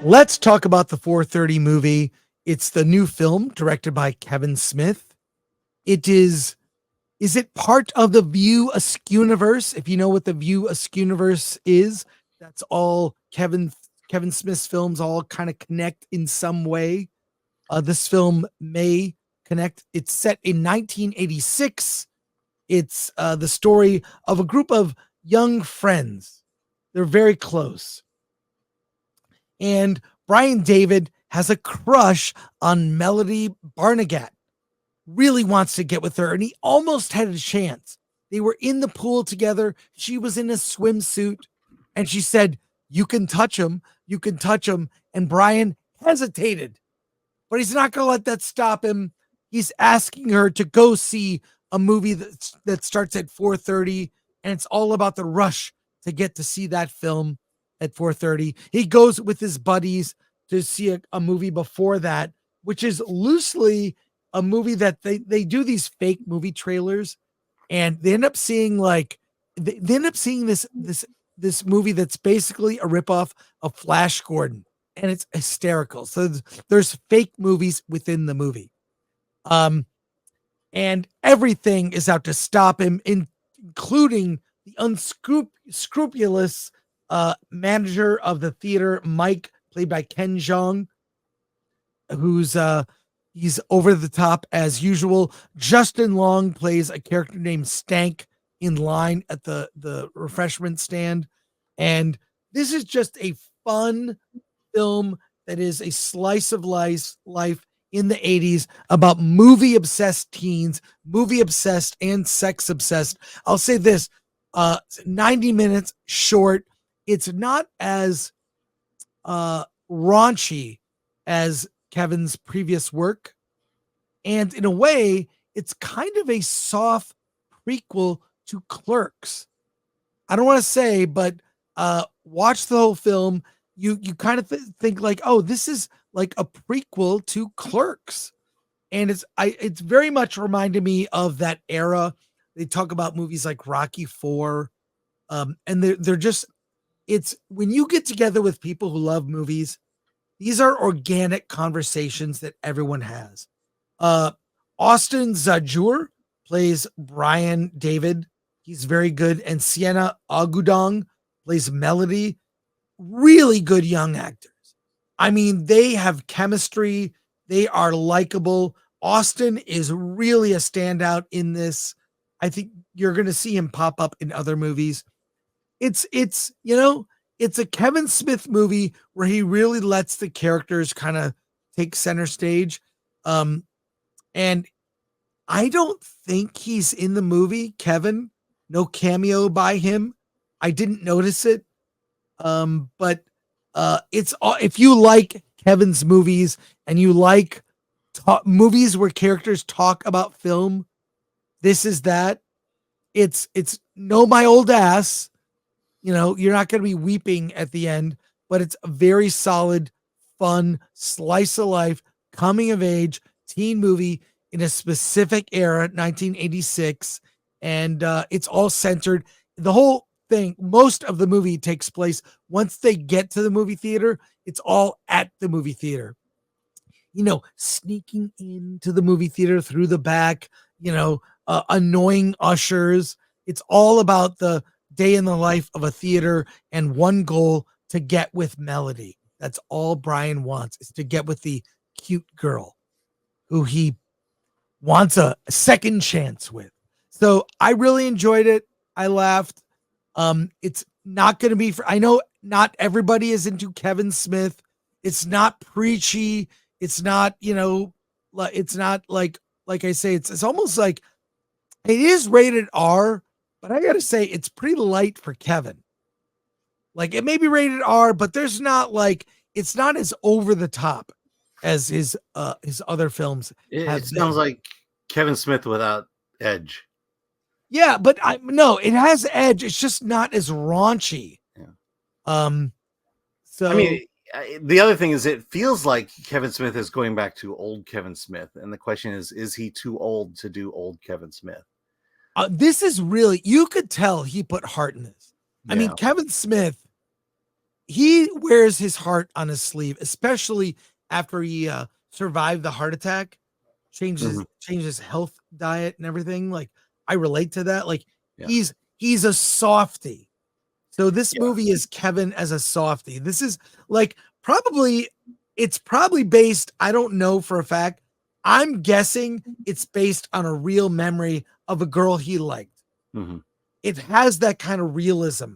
Let's talk about the 4:30 movie. It's the new film directed by Kevin Smith. It is it part of the View Askewniverse? If you know what the View Askewniverse is, that's all Kevin Smith's films all kind of connect in some way. This film may connect. It's set in 1986. It's the story of a group of young friends. They're very close. And Brian David has a crush on Melody Barnegat, really wants to get with her, and he almost had a chance. They were in the pool together. She was in a swimsuit, and she said, "You can touch him. You can touch him." And Brian hesitated, but he's not going to let that stop him. He's asking her to go see a movie that starts at 4:30, and it's all about the rush to get to see that film at 4:30. He goes with his buddies to see a movie before that, which is loosely a movie that they do these fake movie trailers, and they end up seeing this movie that's basically a ripoff of Flash Gordon, and it's hysterical. So there's fake movies within the movie. And everything is out to stop him, including the unscrupulous manager of the theater, Mike, played by Ken Jeong, who's he's over the top as usual. Justin Long plays a character named Stank in line at the refreshment stand. And this is just a fun film that is a slice of life in the 80s about movie obsessed teens, movie obsessed and sex obsessed. I'll say this, 90 minutes short. It's not as raunchy as Kevin's previous work. And in a way, it's kind of a soft prequel to Clerks. I don't want to say, but watch the whole film. You kind of think like, oh, this is like a prequel to Clerks. And it's very much reminded me of that era. They talk about movies like Rocky IV. And they're just, it's when you get together with people who love movies, these are organic conversations that everyone has. Austin Zajur plays Brian David. He's very good. And Sienna Agudong plays Melody. Really good young actors. I mean, they have chemistry. They are likable. Austin is really a standout in this. I think you're going to see him pop up in other movies. It's a Kevin Smith movie where he really lets the characters kind of take center stage. And I don't think he's in the movie, Kevin. No cameo by him. I didn't notice it. But it's if you like Kevin's movies and you like movies where characters talk about film, this is that. It's Know My Old Ass. You know, you're not going to be weeping at the end, but it's a very solid, fun, slice of life, coming of age teen movie in a specific era, 1986. And it's all centered. The whole thing, most of the movie takes place once they get to the movie theater. It's all at the movie theater. You know, sneaking into the movie theater through the back, annoying ushers. It's all about the day in the life of a theater and one goal: to get with Melody. That's all Brian wants, is to get with the cute girl who he wants a second chance with. So I really enjoyed it. I laughed. It's not going to be I know not everybody is into Kevin Smith. It's not preachy. It's not, it's not like I say, it's almost like it is rated R, but I got to say it's pretty light for Kevin. Like, it may be rated R, but there's not it's not as over the top as his other films. It sounds like Kevin Smith without edge. Yeah, but no, it has edge. It's just not as raunchy. Yeah. So I mean, the other thing is, it feels like Kevin Smith is going back to old Kevin Smith, and the question is he too old to do old Kevin Smith? This is really, you could tell he put heart in this. Yeah. I mean, Kevin Smith, he wears his heart on his sleeve, especially after he survived the heart attack, changed his health diet and everything. Like I relate to that. Like he's a softie. So this movie is Kevin as a softie. This is like it's probably based, I don't know for a fact. I'm guessing it's based on a real memory of a girl he liked. It has that kind of realism,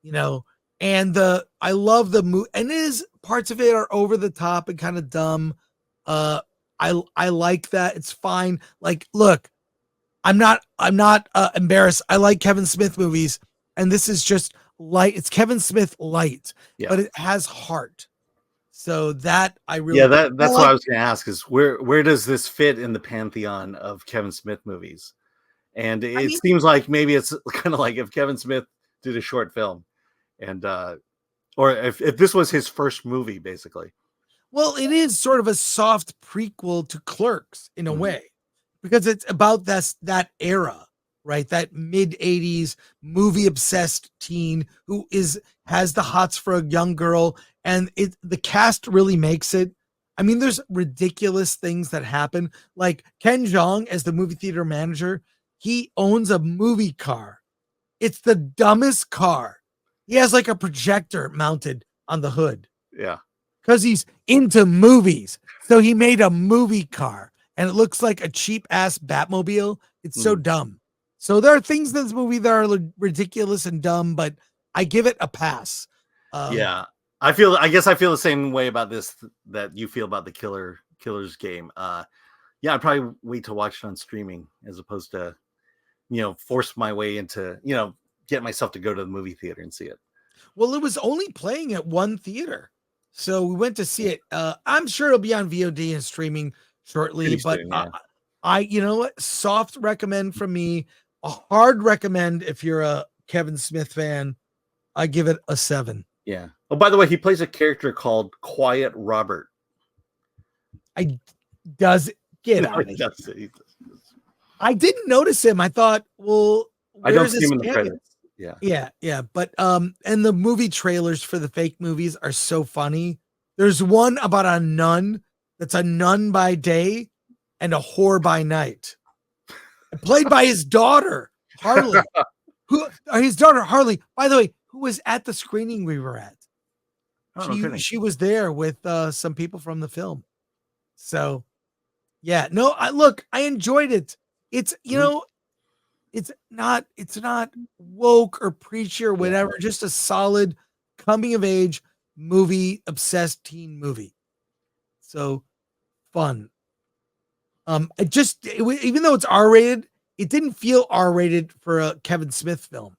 you know, and I love the movie, and parts of it are over the top and kind of dumb. I like that. It's fine. Like, look, I'm not embarrassed. I like Kevin Smith movies, and this is just light. It's Kevin Smith light, but it has heart. So that I really that's what I was going to ask is where does this fit in the pantheon of Kevin Smith movies? And it seems like maybe it's kind of like if Kevin Smith did a short film, and or if this was his first movie, basically. Well, it is sort of a soft prequel to Clerks in a way, because it's about that era, right? That mid 80s movie obsessed teen who has the hots for a young girl, and the cast really makes it. I mean, there's ridiculous things that happen. Like Ken Jeong as the movie theater manager, he owns a movie car. It's the dumbest car. He has like a projector mounted on the hood. Yeah. Because he's into movies. So he made a movie car, and it looks like a cheap ass Batmobile. It's so dumb. So there are things in this movie that are ridiculous and dumb, but I give it a pass. I guess I feel the same way about this that you feel about the Killer's Game. I'd probably wait to watch it on streaming as opposed to, force my way into, get myself to go to the movie theater and see it. Well, it was only playing at one theater, so we went to see it. I'm sure it'll be on VOD and streaming shortly, but soon, soft recommend from me, a hard recommend if you're a Kevin Smith fan. I give it a 7. Yeah. Oh, by the way, he plays a character called Quiet Robert. Get out of here. I didn't notice him. I thought, well, I don't see him in the credits. Yeah. But and the movie trailers for the fake movies are so funny. There's one about a nun that's a nun by day and a whore by night, played by his daughter Harley. His daughter Harley, by the way, who was at the screening we were at. She was there with some people from the film. So, yeah, no, I enjoyed it. It's it's not woke or preachy or whatever. Just a solid coming of age movie, obsessed teen movie. So fun. Even though it's R-rated, it didn't feel R-rated for a Kevin Smith film.